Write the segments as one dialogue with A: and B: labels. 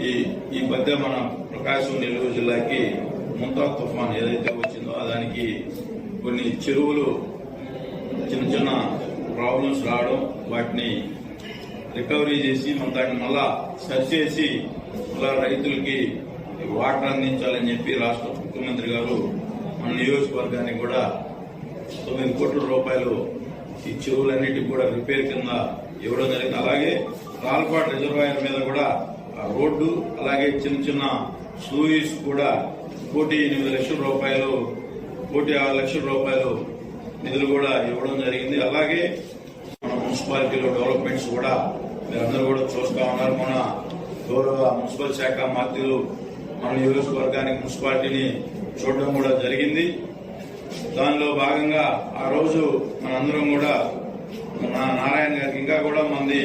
A: ఈ మధ్య మన ప్రకాశం నెల్లూరు జిల్లాకి ముంతాజ్ తుఫాన్ ఏదైతే వచ్చిందో దానికి కొన్ని చెరువులు చిన్న చిన్న ప్రాబ్లమ్స్ రావడం, వాటిని రికవరీ చేసి దాన్ని మళ్ళా సరిచేసి మళ్ళా రైతులకి వాటర్ అందించాలని చెప్పి రాష్ట్ర ముఖ్యమంత్రి గారు మన నియోజకవర్గానికి కూడా 9 కోట్ల రూపాయలు ఈ చెరువులన్నిటికీ కూడా రిపేర్ కింద ఇవ్వడం జరిగింది. అలాగే రాల్పాట్ రిజర్వాయర్ మీద కూడా రోడ్డు, అలాగే చిన్న చిన్న స్లూయిస్ కూడా 1,8,00,000 1,6,00,000 నిధులు కూడా ఇవ్వడం జరిగింది. అలాగే మన మున్సిపాలిటీలో డెవలప్మెంట్స్ కూడా మీరందరూ కూడా చూస్తా ఉన్నారు. మన గౌరవ మున్సిపల్ శాఖ మంత్రులు మన నియోజకవర్గానికి మున్సిపాలిటీని చూడడం కూడా జరిగింది. దానిలో భాగంగా ఆ రోజు మనందరం కూడా నారాయణ గారికి ఇంకా కూడా మంది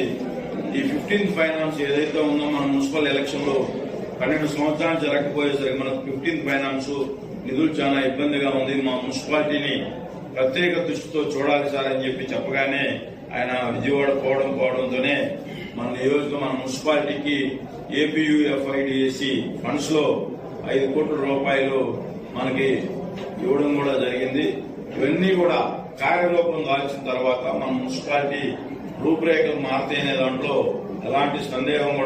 A: ఈ 15th ఫైనాన్స్ ఏదైతే ఉందో మన మున్సిపల్ ఎలక్షన్ లో 12 సంవత్సరాలు జరగకపోయేసరికి మనకు 15th ఫైనాన్స్ నిధులు చాలా ఇబ్బందిగా ఉంది, మా మున్సిపాలిటీని ప్రత్యేక దృష్టితో చూడాలి సార్ అని చెప్పి చెప్పగానే ఆయన విజయవాడ పోవడంతోనే మన మన మున్సిపాలిటీకి ఏపీయూఎఫ్ఐడిఎసి ఫండ్స్ లో 5 కోట్ల రూపాయలు మనకి ఇవ్వడం కూడా జరిగింది. ఇవన్నీ కూడా కార్యరూపం దాల్చిన తర్వాత మన మున్సిపాలిటీ రూపురేఖలు మారుతాయనే దాంట్లో ఎలాంటి సందేహం